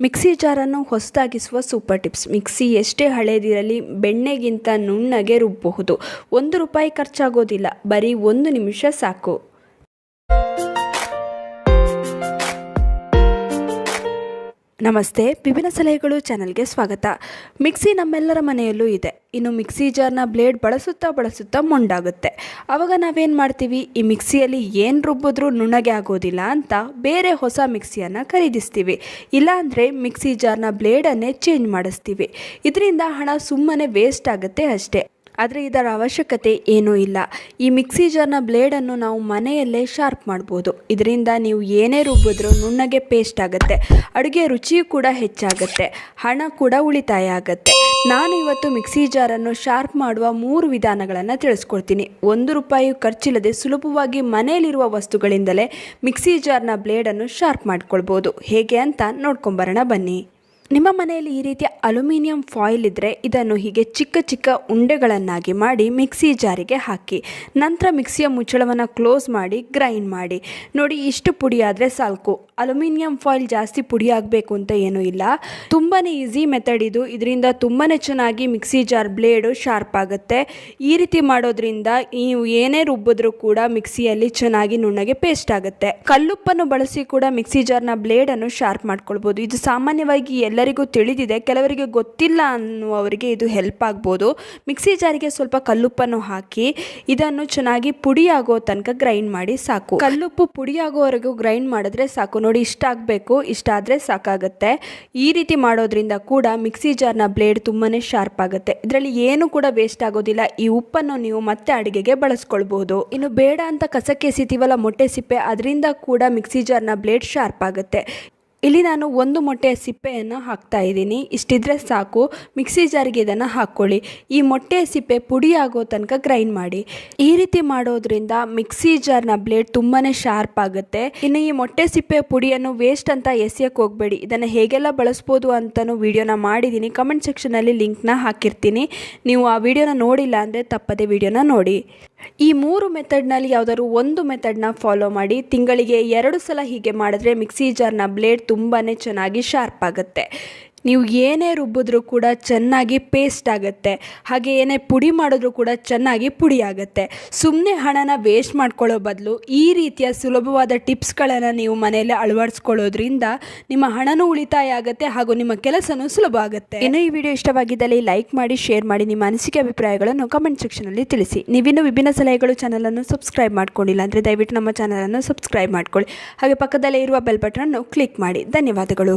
Mixie ಜಾರನ್ನು ಹೊಸದಾಗಿಸುವ super tips. Mixie ಎಷ್ಟೇ ಹಳೇದಿರಲಿ ಬೆಣ್ಣೆಗಿಂತ ನುಣ್ಣಗೆ ರುಬ್ಬಬಹುದು. ₹1 ಖರ್ಚಾಗೋದಿಲ್ಲ, ಬರೀ 1 ನಿಮಿಷ ಸಾಕು. ನಮಸ್ತೆ, ವಿಭಿನ್ನ ಸಲಹೆಗಳು ಚಾನಲ್ಗೆ ಸ್ವಾಗತ. ಮಿಕ್ಸಿ ನಮ್ಮೆಲ್ಲರ ಮನೆಯಲ್ಲೂ ಇದೆ. ಇನ್ನು ಮಿಕ್ಸಿ ಜಾರ್ನ ಬ್ಲೇಡ್ ಬಳಸುತ್ತಾ ಮೊಂಡಾಗುತ್ತೆ. ಆವಾಗ ನಾವೇನು ಮಾಡ್ತೀವಿ, ಈ ಮಿಕ್ಸಿಯಲ್ಲಿ ಏನು ರುಬ್ಬಿದ್ರೂ ನುಣ್ಣಗೆ ಆಗೋದಿಲ್ಲ ಅಂತ ಬೇರೆ ಹೊಸ ಮಿಕ್ಸಿಯನ್ನು ಖರೀದಿಸ್ತೀವಿ. ಇಲ್ಲಾಂದರೆ ಮಿಕ್ಸಿ ಜಾರ್ನ ಬ್ಲೇಡನ್ನೇ ಚೇಂಜ್ ಮಾಡಿಸ್ತೀವಿ. ಇದರಿಂದ ಹಣ ಸುಮ್ಮನೆ ವೇಸ್ಟ್ ಆಗುತ್ತೆ ಅಷ್ಟೇ. ಆದರೆ ಇದರ ಅವಶ್ಯಕತೆ ಏನೂ ಇಲ್ಲ. ಈ ಮಿಕ್ಸಿ ಜಾರ್ನ ಬ್ಲೇಡನ್ನು ನಾವು ಮನೆಯಲ್ಲೇ ಶಾರ್ಪ್ ಮಾಡ್ಬೋದು. ಇದರಿಂದ ನೀವು ಏನೇ ರುಬ್ಬಿದ್ರೂ ನುಣ್ಣಗೆ ಪೇಸ್ಟ್ ಆಗುತ್ತೆ. ಅಡುಗೆ ರುಚಿಯೂ ಕೂಡ ಹೆಚ್ಚಾಗುತ್ತೆ, ಹಣ ಕೂಡ ಉಳಿತಾಯ ಆಗುತ್ತೆ. ನಾನು ಇವತ್ತು ಮಿಕ್ಸಿ ಜಾರನ್ನು ಶಾರ್ಪ್ ಮಾಡುವ 3 ವಿಧಾನಗಳನ್ನು ತಿಳಿಸ್ಕೊಡ್ತೀನಿ. ₹1 ಖರ್ಚಿಲ್ಲದೆ ಸುಲಭವಾಗಿ ಮನೆಯಲ್ಲಿರುವ ವಸ್ತುಗಳಿಂದಲೇ ಮಿಕ್ಸಿ ಜಾರ್ನ ಬ್ಲೇಡನ್ನು ಶಾರ್ಪ್ ಮಾಡ್ಕೊಳ್ಬೋದು. ಹೇಗೆ ಅಂತ ನೋಡ್ಕೊಂಬರೋಣ ಬನ್ನಿ. ನಿಮ್ಮ ಮನೆಯಲ್ಲಿ ಈ ರೀತಿಯ ಅಲ್ಯೂಮಿನಿಯಂ ಫಾಯಿಲ್ ಇದ್ದರೆ ಇದನ್ನು ಹೀಗೆ ಚಿಕ್ಕ ಚಿಕ್ಕ ಉಂಡೆಗಳನ್ನಾಗಿ ಮಾಡಿ ಮಿಕ್ಸಿ ಜಾರಿಗೆ ಹಾಕಿ. ನಂತರ ಮಿಕ್ಸಿಯ ಮುಚ್ಚಳವನ್ನು ಕ್ಲೋಸ್ ಮಾಡಿ ಗ್ರೈಂಡ್ ಮಾಡಿ. ನೋಡಿ, ಇಷ್ಟು ಪುಡಿ ಆದರೆ ಸಾಕು. ಅಲ್ಯೂಮಿನಿಯಂ ಫಾಯಿಲ್ ಜಾಸ್ತಿ ಪುಡಿ ಆಗಬೇಕು ಅಂತ ಏನೂ ಇಲ್ಲ. ತುಂಬಾ ಈಸಿ ಮೆಥಡ್ ಇದು. ಇದರಿಂದ ತುಂಬಾ ಚೆನ್ನಾಗಿ ಮಿಕ್ಸಿ ಜಾರ್ ಬ್ಲೇಡು ಶಾರ್ಪ್ ಆಗುತ್ತೆ. ಈ ರೀತಿ ಮಾಡೋದ್ರಿಂದ ನೀವು ಏನೇ ರುಬ್ಬಿದ್ರೂ ಕೂಡ ಮಿಕ್ಸಿಯಲ್ಲಿ ಚೆನ್ನಾಗಿ ನುಣ್ಣಗೆ ಪೇಸ್ಟ್ ಆಗುತ್ತೆ. ಕಲ್ಲುಪ್ಪನ್ನು ಬಳಸಿ ಕೂಡ ಮಿಕ್ಸಿ ಜಾರ್ನ ಬ್ಲೇಡನ್ನು ಶಾರ್ಪ್ ಮಾಡ್ಕೊಳ್ಬೋದು. ಇದು ಸಾಮಾನ್ಯವಾಗಿ ಎಲ್ಲರಿಗೂ ತಿಳಿದಿದೆ, ಕೆಲವರಿಗೆ ಗೊತ್ತಿಲ್ಲ ಅನ್ನುವವರಿಗೆ ಇದು ಹೆಲ್ಪ್ ಆಗ್ಬೋದು. ಮಿಕ್ಸಿ ಜಾರಿಗೆ ಸ್ವಲ್ಪ ಕಲ್ಲುಪ್ಪನ್ನು ಹಾಕಿ ಇದನ್ನು ಚೆನ್ನಾಗಿ ಪುಡಿ ಆಗೋ ತನಕ ಗ್ರೈಂಡ್ ಮಾಡಿ ಸಾಕು. ಕಲ್ಲುಪ್ಪು ಪುಡಿ ಆಗೋವರೆಗೂ ಗ್ರೈಂಡ್ ಮಾಡಿದ್ರೆ ಸಾಕು. ನೋಡಿ, ಇಷ್ಟ ಆಗಬೇಕು, ಇಷ್ಟ ಆದರೆ ಸಾಕಾಗುತ್ತೆ. ಈ ರೀತಿ ಮಾಡೋದ್ರಿಂದ ಕೂಡ ಮಿಕ್ಸಿ ಜಾರ್ನ ಬ್ಲೇಡ್ ತುಂಬಾ ಶಾರ್ಪ್ ಆಗುತ್ತೆ. ಇದರಲ್ಲಿ ಏನು ಕೂಡ ವೇಸ್ಟ್ ಆಗೋದಿಲ್ಲ. ಈ ಉಪ್ಪನ್ನು ನೀವು ಮತ್ತೆ ಅಡುಗೆಗೆ ಬಳಸ್ಕೊಳ್ಬಹುದು. ಇನ್ನು ಬೇಡ ಅಂತ ಕಸಕ್ಕೆ ಎಸಿತೀವಲ್ಲ ಮೊಟ್ಟೆ ಸಿಪ್ಪೆ, ಅದರಿಂದ ಕೂಡ ಮಿಕ್ಸಿ ಜಾರ್ನ ಬ್ಲೇಡ್ ಶಾರ್ಪ್ ಆಗುತ್ತೆ. ಇಲ್ಲಿ ನಾನು 1 ಮೊಟ್ಟೆಯ ಸಿಪ್ಪೆಯನ್ನು ಹಾಕ್ತಾ ಇದ್ದೀನಿ. ಇಷ್ಟಿದ್ರೆ ಸಾಕು. ಮಿಕ್ಸಿ ಜಾರಿಗೆ ಇದನ್ನು ಹಾಕ್ಕೊಳ್ಳಿ. ಈ ಮೊಟ್ಟೆಯ ಸಿಪ್ಪೆ ಪುಡಿ ಆಗೋ ತನಕ ಗ್ರೈಂಡ್ ಮಾಡಿ. ಈ ರೀತಿ ಮಾಡೋದ್ರಿಂದ ಮಿಕ್ಸಿ ಜಾರ್ನ ಬ್ಲೇಡ್ ತುಂಬಾ ಶಾರ್ಪ್ ಆಗುತ್ತೆ. ಇನ್ನು ಈ ಮೊಟ್ಟೆ ಸಿಪ್ಪೆ ಪುಡಿಯನ್ನು ವೇಸ್ಟ್ ಅಂತ ಎಸೆಯಕ್ಕೆ ಹೋಗಬೇಡಿ. ಇದನ್ನು ಹೇಗೆಲ್ಲ ಬಳಸ್ಬೋದು ಅಂತಲೂ ವಿಡಿಯೋನ ಮಾಡಿದ್ದೀನಿ. ಕಮೆಂಟ್ ಸೆಕ್ಷನಲ್ಲಿ ಲಿಂಕ್ನ ಹಾಕಿರ್ತೀನಿ. ನೀವು ಆ ವಿಡಿಯೋನ ನೋಡಿಲ್ಲ ಅಂದರೆ ತಪ್ಪದೆ ವಿಡಿಯೋನ ನೋಡಿ. ಈ 3 ಮೆಥಡ್ನಲ್ಲಿ ಯಾವುದಾದ್ರು ಒಂದು ಮೆಥಡ್ನ ಫಾಲೋ ಮಾಡಿ. ತಿಂಗಳಿಗೆ 2 ಸಲ ಹೀಗೆ ಮಾಡಿದ್ರೆ ಮಿಕ್ಸಿ ಜಾರ್ನ ಬ್ಲೇಡ್ ತುಂಬಾ ಚೆನ್ನಾಗಿ ಶಾರ್ಪ್ ಆಗುತ್ತೆ. ನೀವು ಏನೇ ರುಬ್ಬಿದ್ರೂ ಕೂಡ ಚೆನ್ನಾಗಿ ಪೇಸ್ಟ್ ಆಗುತ್ತೆ. ಹಾಗೆ ಏನೇ ಪುಡಿ ಮಾಡಿದ್ರೂ ಕೂಡ ಚೆನ್ನಾಗಿ ಪುಡಿ ಆಗುತ್ತೆ. ಸುಮ್ಮನೆ ಹಣನ ವೇಸ್ಟ್ ಮಾಡ್ಕೊಳ್ಳೋ ಬದಲು ಈ ರೀತಿಯ ಸುಲಭವಾದ ಟಿಪ್ಸ್ಗಳನ್ನು ನೀವು ಮನೆಯಲ್ಲೇ ಅಳವಡಿಸ್ಕೊಳ್ಳೋದ್ರಿಂದ ನಿಮ್ಮ ಹಣನೂ ಉಳಿತಾಯ ಆಗುತ್ತೆ ಹಾಗೂ ನಿಮ್ಮ ಕೆಲಸನೂ ಸುಲಭ ಆಗುತ್ತೆ. ಇನ್ನು ಈ ವಿಡಿಯೋ ಇಷ್ಟವಾಗಿದ್ದಲ್ಲಿ ಲೈಕ್ ಮಾಡಿ, ಶೇರ್ ಮಾಡಿ. ನಿಮ್ಮ ಅನಿಸಿಕೆ ಅಭಿಪ್ರಾಯಗಳನ್ನು ಕಮೆಂಟ್ ಸೆಕ್ಷನಲ್ಲಿ ತಿಳಿಸಿ. ನೀವಿನ್ನೂ ವಿಭಿನ್ನ ಸಲಹೆಗಳು ಚಾನಲನ್ನು ಸಬ್ಸ್ಕ್ರೈಬ್ ಮಾಡ್ಕೊಂಡಿಲ್ಲ ಅಂದರೆ ದಯವಿಟ್ಟು ನಮ್ಮ ಚಾನಲನ್ನು ಸಬ್ಸ್ಕ್ರೈಬ್ ಮಾಡ್ಕೊಳ್ಳಿ. ಹಾಗೆ ಪಕ್ಕದಲ್ಲೇ ಇರುವ ಬೆಲ್ ಬಟನ್ ಕ್ಲಿಕ್ ಮಾಡಿ. ಧನ್ಯವಾದಗಳು.